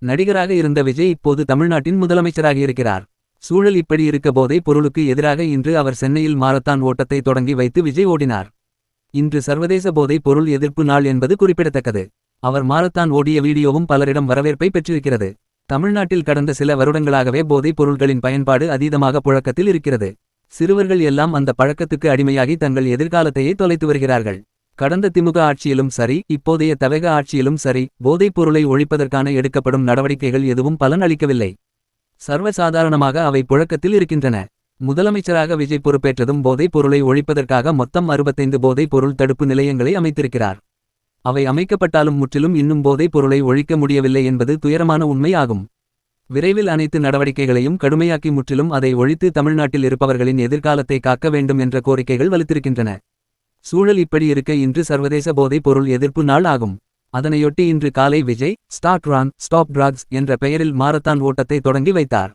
நடிகராக இருந்த விஜய் இப்போது தமிழ்நாட்டின் முதலமைச்சராகியிருக்கிறார். சூழல் இப்படி இருக்க போதைப் பொருளுக்கு எதிராக இன்று அவர் சென்னையில் மாரத்தான் ஓட்டத்தை தொடங்கி வைத்து விஜய் ஓடினார். இன்று சர்வதேச போதைப் பொருள் எதிர்ப்பு நாள் என்பது குறிப்பிடத்தக்கது. அவர் மாரத்தான் ஓடிய வீடியோவும் பலரிடம் வரவேற்பை பெற்றிருக்கிறது. தமிழ்நாட்டில் கடந்த சில வருடங்களாகவே போதைப் பொருள்களின் பயன்பாடு அதீதமாக புழக்கத்தில் இருக்கிறது. சிறுவர்கள் எல்லாம் அந்த பழக்கத்துக்கு அடிமையாகி தங்கள் எதிர்காலத்தையே தொலைத்து வருகிறார்கள். கடந்த திமுக ஆட்சியிலும் சரி, இப்போதைய தவேக ஆட்சியிலும் சரி, போதைப் பொருளை ஒழிப்பதற்கான எடுக்கப்படும் நடவடிக்கைகள் எதுவும் பலன் அளிக்கவில்லை. சர்வசாதாரணமாக அவை புழக்கத்தில் இருக்கின்றன. முதலமைச்சராக விஜய் பொறுப்பேற்றதும் போதைப் பொருளை ஒழிப்பதற்காக மொத்தம் 65 போதைப் பொருள் தடுப்பு நிலையங்களை அமைத்திருக்கிறார். அவை அமைக்கப்பட்டாலும் முற்றிலும் இன்னும் போதைப் பொருளை ஒழிக்க முடியவில்லை என்பது துயரமான உண்மை ஆகும். விரைவில் அனைத்து நடவடிக்கைகளையும் கடுமையாக்கி முற்றிலும் அதை ஒழித்து தமிழ்நாட்டில் இருப்பவர்களின் எதிர்காலத்தை காக்க வேண்டும் என்ற கோரிக்கைகள் வலுத்திருக்கின்றன. சூழல் இப்படி இருக்க இன்று சர்வதேச போதைப் பொருள் எதிர்ப்பு நாள் ஆகும். அதனையொட்டி இன்று காலை Vijay start run stop drugs என்ற பெயரில் மாரத்தான் ஓட்டத்தை தொடங்கி வைத்தார்.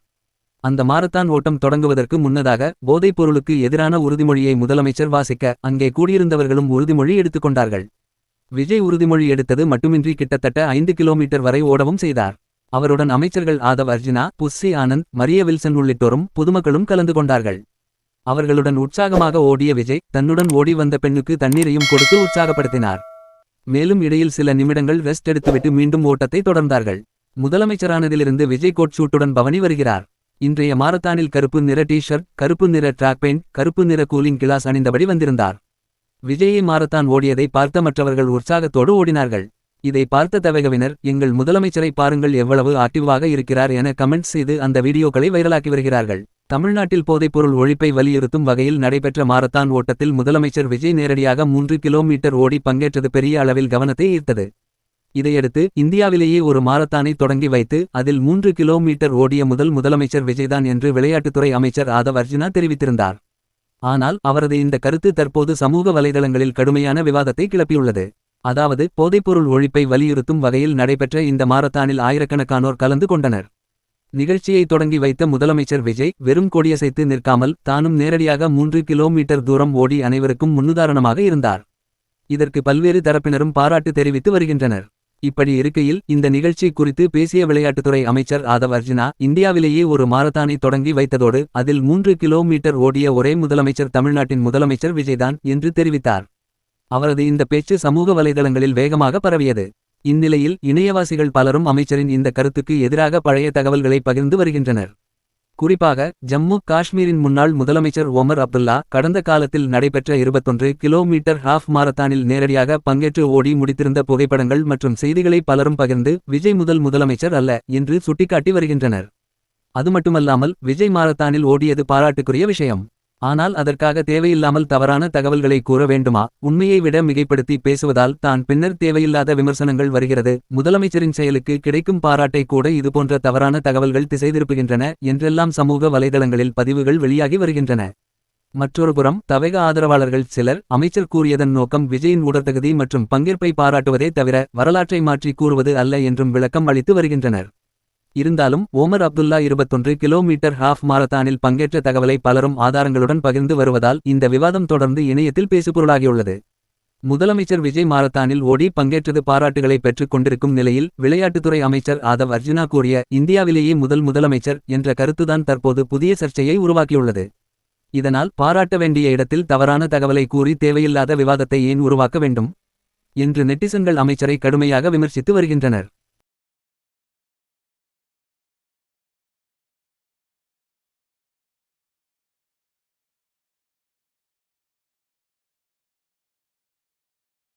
அந்த மாரத்தான் ஓட்டம் தொடங்குவதற்கு முன்னதாக போதைப் பொருளுக்கு எதிரான உறுதிமொழியை முதலமைச்சர் வாசிக்க அங்கே கூடியிருந்தவர்களும் உறுதிமொழி எடுத்துக்கொண்டார்கள். விஜய் உறுதிமொழி எடுத்தது மட்டுமின்றி கிட்டத்தட்ட 5 கிலோமீட்டர் வரை ஓடவும் செய்தார். அவருடன் அமைச்சர்கள் ஆதவ் அர்ஜுனா, புஸ்ஸி ஆனந்த், மரிய வில்சன் உள்ளிட்டோரும் பொதுமக்களும் கலந்து கொண்டார்கள். அவர்களுடன் உற்சாகமாக ஓடிய விஜய் தன்னுடன் ஓடி வந்த பெண்ணுக்கு தண்ணீரையும் கொடுத்து உற்சாகப்படுத்தினார். மேலும் இடையில் சில நிமிடங்கள் ரெஸ்ட் எடுத்துவிட்டு மீண்டும் ஓட்டத்தை தொடர்ந்தார்கள். முதலமைச்சரானதிலிருந்து விஜய் கோட் ஷூட்டுடன் பவனி வருகிறார். இன்றைய மாரத்தானில் கருப்பு நிற டி ஷர்ட், கருப்பு நிற ட்ராக் பெயிண்ட், கருப்பு நிற கூலிங் கிளாஸ் அணிந்தபடி வந்திருந்தார். விஜயை மாரத்தான் ஓடியதை பார்த்த மற்றவர்கள் உற்சாகத்தோடு ஓடினார்கள். இதை பார்த்த தவேகவினர், எங்கள் முதலமைச்சரை பாருங்கள் எவ்வளவு ஆக்டிவாக இருக்கிறார் என கமெண்ட் செய்து அந்த வீடியோக்களை வைரலாக்கி வருகிறார்கள். தமிழ்நாட்டில் போதைப்பொருள் ஒழிப்பை வலியுறுத்தும் வகையில் நடைபெற்ற மாரத்தான் ஓட்டத்தில் முதலமைச்சர் விஜய் நேரடியாக 3 கிலோமீட்டர் ஓடி பங்கேற்றது பெரிய அளவில் கவனத்தை ஈர்த்தது. இதையடுத்து இந்தியாவிலேயே ஒரு மாரத்தானை தொடங்கி வைத்து அதில் 3 கிலோமீட்டர் ஓடிய முதல் முதலமைச்சர் விஜய்தான் என்று விளையாட்டுத்துறை அமைச்சர் ஆதவ் அர்ஜுனா தெரிவித்திருந்தார். ஆனால் அவரது இந்த கருத்து தற்போது சமூக வலைதளங்களில் கடுமையான விவாதத்தை கிளப்பியுள்ளது. அதாவது போதைப்பொருள் ஒழிப்பை வலியுறுத்தும் வகையில் நடைபெற்ற இந்த மாரத்தானில் ஆயிரக்கணக்கானோர் கலந்து கொண்டனர். நிகழ்ச்சியை தொடங்கி வைத்த முதலமைச்சர் விஜய் வெறும் கொடியசைத்து நிற்காமல் தானும் நேரடியாக 3 கிலோமீட்டர் தூரம் ஓடி அனைவருக்கும் முன்னுதாரணமாக இருந்தார். இதற்கு பல்வேறு தரப்பினரும் பாராட்டு தெரிவித்து வருகின்றனர். இப்படி இருக்கையில் இந்த நிகழ்ச்சி குறித்து பேசிய விளையாட்டுத்துறை அமைச்சர் ஆதவ் அர்ஜுனா, இந்தியாவிலேயே ஒரு மாரத்தானை தொடங்கி வைத்ததோடு அதில் 3 கிலோமீட்டர் ஓடிய ஒரே முதலமைச்சர் தமிழ்நாட்டின் முதலமைச்சர் விஜய்தான் என்று தெரிவித்தார். அவரது இந்த பேச்சு சமூக வலைதளங்களில் வேகமாக பரவியது. இந்நிலையில் இணையவாசிகள் பலரும் அமைச்சரின் இந்த கருத்துக்கு எதிராக பழைய தகவல்களை பகிர்ந்து வருகின்றனர். குறிப்பாக ஜம்மு காஷ்மீரின் முன்னாள் முதலமைச்சர் ஒமர் அப்துல்லா கடந்த காலத்தில் நடைபெற்ற 21 கிலோமீட்டர் ஹாஃப் மாரத்தானில் நேரடியாக பங்கேற்று ஓடி முடித்திருந்த புகைப்படங்கள் மற்றும் செய்திகளை பலரும் பகிர்ந்து விஜய் முதலமைச்சர் அல்ல என்று சுட்டிக்காட்டி வருகின்றனர். அதுமட்டுமல்லாமல் விஜய் மாரத்தானில் ஓடியது பாராட்டுக்குரிய விஷயம். ஆனால் அதற்காக தேவையில்லாமல் தவறான தகவல்களை கூற வேண்டுமா? உண்மையை விட மிகைப்படுத்தி பேசுவதால் தான் பின்னர் தேவையில்லாத விமர்சனங்கள் வருகிறது. முதலமைச்சரின் செயலுக்கு கிடைக்கும் பாராட்டை கூட இதுபோன்ற தவறான தகவல்கள் திசை திருப்புகின்றன என்றெல்லாம் சமூக வலைதளங்களில் பதிவுகள் வெளியாகி வருகின்றன. மற்றொருபுறம் தவேக ஆதரவாளர்கள் சிலர் அமைச்சர் கூறியதன் நோக்கம் விஜயின் உடற்தகுதி மற்றும் பங்கேற்பை பாராட்டுவதே தவிர வரலாற்றை மாற்றி கூறுவது அல்ல என்றும் விளக்கம் அளித்து வருகின்றனர். இருந்தாலும் ஒமர் அப்துல்லா 21 கிலோமீட்டர் ஹாஃப் மாரத்தானில் பங்கேற்ற தகவலை பலரும் ஆதாரங்களுடன் பகிர்ந்து வருவதால் இந்த விவாதம் தொடர்ந்து இணையத்தில் பேசுபொருளாகியுள்ளது. முதலமைச்சர் விஜய் மாரத்தானில் ஓடி பங்கேற்றது பாராட்டுகளை பெற்றுக் கொண்டிருக்கும் நிலையில் விளையாட்டுத்துறை அமைச்சர் ஆதவ் அர்ஜுனா கூறிய இந்தியாவிலேயே முதலமைச்சர் என்ற கருத்துதான் தற்போது புதிய சர்ச்சையை உருவாக்கியுள்ளது. இதனால் பாராட்ட வேண்டிய இடத்தில் தவறான தகவலை கூறி தேவையில்லாத விவாதத்தை ஏன் உருவாக்க வேண்டும் என்று நெட்டிசன்கள் அமைச்சரை கடுமையாக விமர்சித்து வருகின்றனர்.